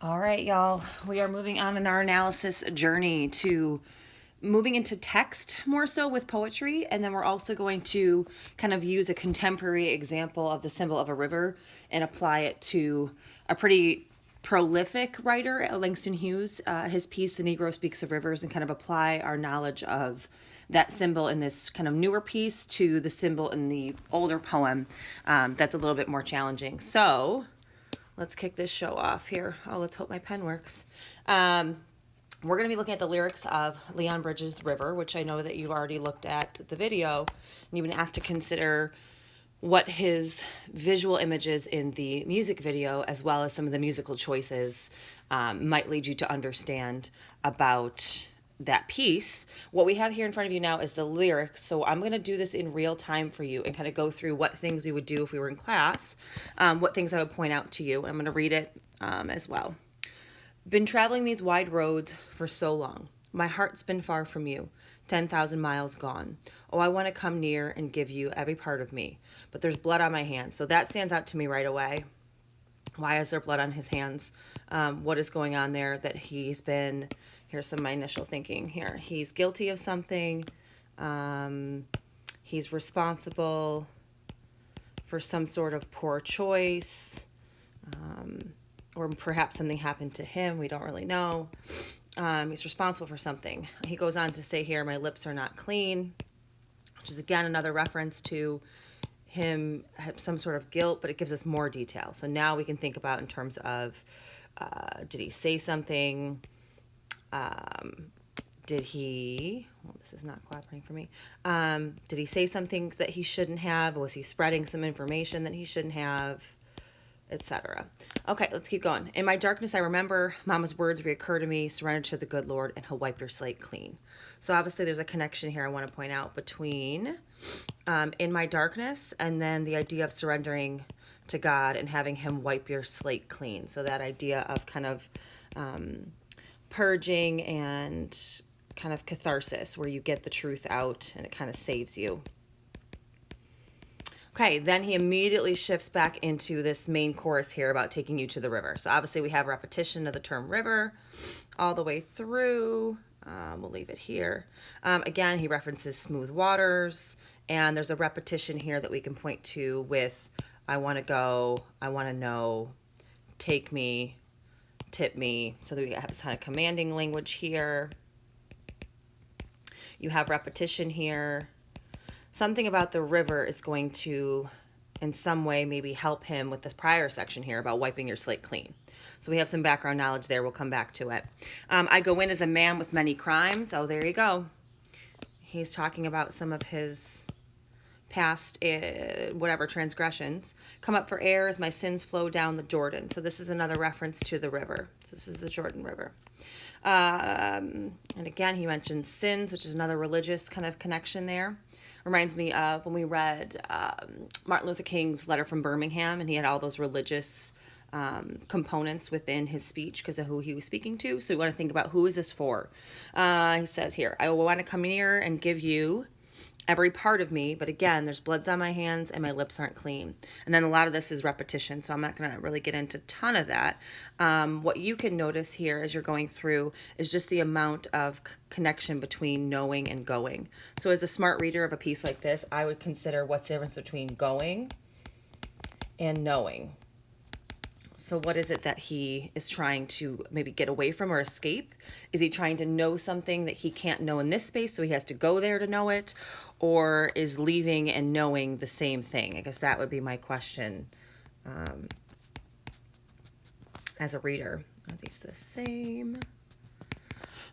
All right, y'all. We are moving on in our analysis journey to moving into text more so with poetry. And then we're also going to kind of use a contemporary example of the symbol of a river and apply it to a pretty prolific writer, Langston Hughes, his piece, The Negro Speaks of Rivers, and kind of apply our knowledge of that symbol in this kind of newer piece to the symbol in the older poem that's a little bit more challenging. So, let's kick this show off here. Oh, let's hope my pen works. We're going to be looking at the lyrics of Leon Bridges' River, which I know that you've already looked at the video, and you've been asked to consider what his visual images in the music video, as well as some of the musical choices, might lead you to understand about that piece. What we have here in front of you now is the lyrics. So I'm going to do this in real time for you and kind of go through what things we would do if we were in class, what things I would point out to you. I'm going to read it as well. Been traveling these wide roads for so long. My heart's been far from you, 10,000 miles gone. Oh, I want to come near and give you every part of me, but there's blood on my hands. So that stands out to me right away. Why is there blood on his hands? What is going on there that he's been, here's some of my initial thinking here. He's guilty of something. He's responsible for some sort of poor choice. Or perhaps something happened to him. We don't really know. He's responsible for something. He goes on to say here, my lips are not clean, which is again another reference to him have some sort of guilt, but it gives us more detail. So now we can think about in terms of did he say something? Did he, well, this is not cooperating for me. Did he say something that he shouldn't have? Was he spreading some information that he shouldn't have? Etc. Okay, let's keep going. In my darkness, I remember Mama's words reoccur to me, surrender to the good Lord, and he'll wipe your slate clean. So obviously there's a connection here I want to point out between in my darkness and then the idea of surrendering to God and having him wipe your slate clean. So that idea of kind of purging and kind of catharsis where you get the truth out and it kind of saves you. Okay, then he immediately shifts back into this main chorus here about taking you to the river. So obviously we have repetition of the term river all the way through. We'll leave it here. Again, he references smooth waters, and there's a repetition here that we can point to with I want to go, I want to know, take me, tip me. So that we have this kind of commanding language here. You have repetition here. Something about the river is going to, in some way, maybe help him with the prior section here about wiping your slate clean. So we have some background knowledge there. We'll come back to it. I go in as a man with many crimes. Oh, there you go. He's talking about some of his past, whatever, transgressions. Come up for air as my sins flow down the Jordan. So this is another reference to the river. So this is the Jordan River. And again, he mentions sins, which is another religious kind of connection there. Reminds me of when we read Martin Luther King's letter from Birmingham, and he had all those religious components within his speech because of who he was speaking to. So we want to think about who is this for. He says here, I want to come near and give you every part of me, but again, there's bloods on my hands and my lips aren't clean. And then a lot of this is repetition, so I'm not going to really get into a ton of that. What you can notice here as you're going through is just the amount of connection between knowing and going. So as a smart reader of a piece like this, I would consider what's the difference between going and knowing. So what is it that he is trying to maybe get away from or escape? Is he trying to know something that he can't know in this space, so he has to go there to know it? Or is leaving and knowing the same thing? I guess that would be my question as a reader. Are these the same?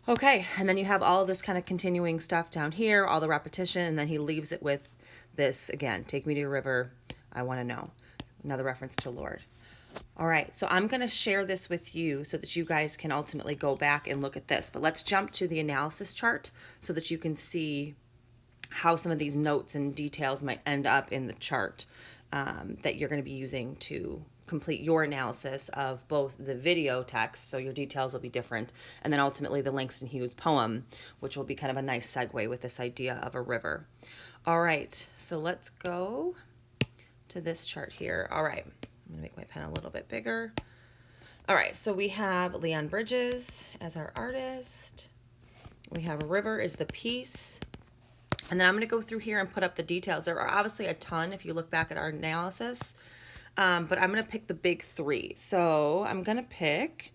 Okay, and then you have all this kind of continuing stuff down here, all the repetition, and then he leaves it with this, again, take me to a river, I want to know. Another reference to Lord. All right, so I'm going to share this with you so that you guys can ultimately go back and look at this. But let's jump to the analysis chart so that you can see how some of these notes and details might end up in the chart that you're going to be using to complete your analysis of both the video text, so your details will be different, and then ultimately the Langston Hughes poem, which will be kind of a nice segue with this idea of a river. All right, so let's go to this chart here. All right. I'm going to make my pen a little bit bigger. All right, so we have Leon Bridges as our artist. We have River is the piece. And then I'm going to go through here and put up the details. There are obviously a ton if you look back at our analysis, but I'm going to pick the big three. So I'm going to pick,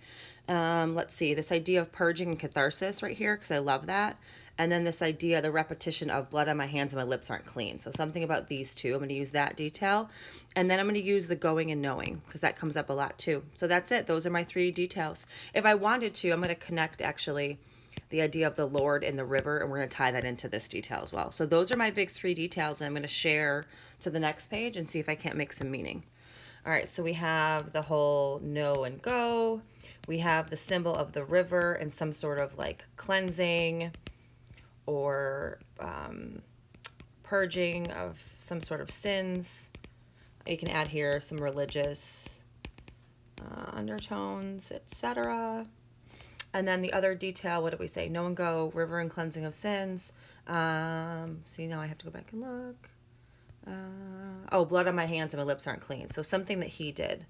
let's see, this idea of purging and catharsis right here, because I love that. And then this idea, the repetition of blood on my hands and my lips aren't clean. So something about these two. I'm going to use that detail. And then I'm going to use the going and knowing, because that comes up a lot too. So that's it. Those are my three details. If I wanted to, I'm going to connect actually the idea of the Lord and the river, and we're going to tie that into this detail as well. So those are my big three details, and I'm going to share to the next page and see if I can't make some meaning. All right, so we have the whole know and go. We have the symbol of the river and some sort of like cleansing or purging of some sort of sins. You can add here some religious undertones, etc. And then the other detail, what did we say? Know and go, river and cleansing of sins. See, now I have to go back and look. Oh, blood on my hands and my lips aren't clean. So something that he did.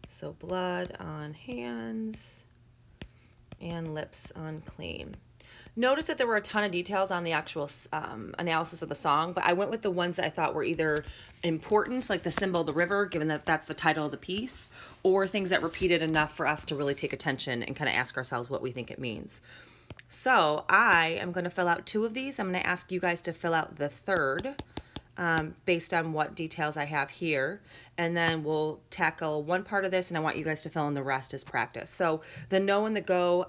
So blood on hands and lips unclean. Notice that there were a ton of details on the actual analysis of the song, but I went with the ones that I thought were either important, like the symbol of the river, given that that's the title of the piece, or things that repeated enough for us to really take attention and kind of ask ourselves what we think it means. So I am going to fill out two of these. I'm going to ask you guys to fill out the third based on what details I have here. And then we'll tackle one part of this, and I want you guys to fill in the rest as practice. So the know and the go,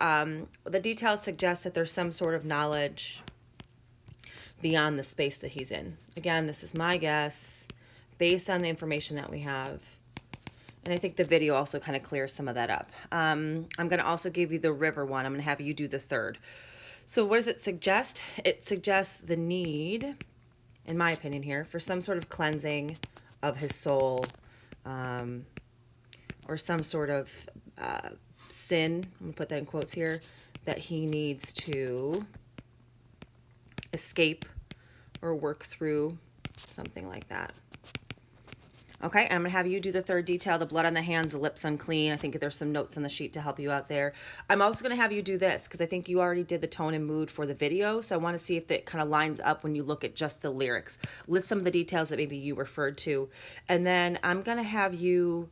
the details suggest that there's some sort of knowledge beyond the space that he's in. Again, this is my guess based on the information that we have. And I think the video also kind of clears some of that up. I'm going to also give you the river one. I'm going to have you do the third. So what does it suggest? It suggests the need, in my opinion here, for some sort of cleansing of his soul, or some sort of sin, I'm going to put that in quotes here, that he needs to escape or work through, something like that. Okay, I'm going to have you do the third detail, the blood on the hands, the lips unclean. I think there's some notes on the sheet to help you out there. I'm also going to have you do this because I think you already did the tone and mood for the video, so I want to see if that kind of lines up when you look at just the lyrics. List some of the details that maybe you referred to, and then I'm going to help you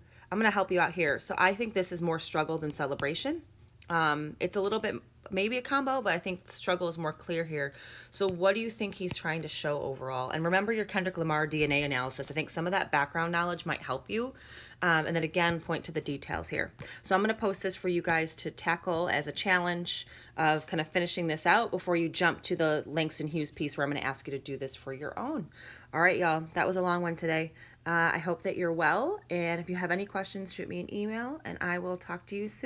out here. So I think this is more struggle than celebration. It's a little bit maybe a combo, but I think the struggle is more clear here. So what do you think he's trying to show overall? And remember your Kendrick Lamar DNA analysis. I think some of that background knowledge might help you. And then again, point to the details here. So I'm going to post this for you guys to tackle as a challenge of kind of finishing this out before you jump to the Langston Hughes piece where I'm going to ask you to do this for your own. All right, y'all, that was a long one today. I hope that you're well. And if you have any questions, shoot me an email and I will talk to you soon.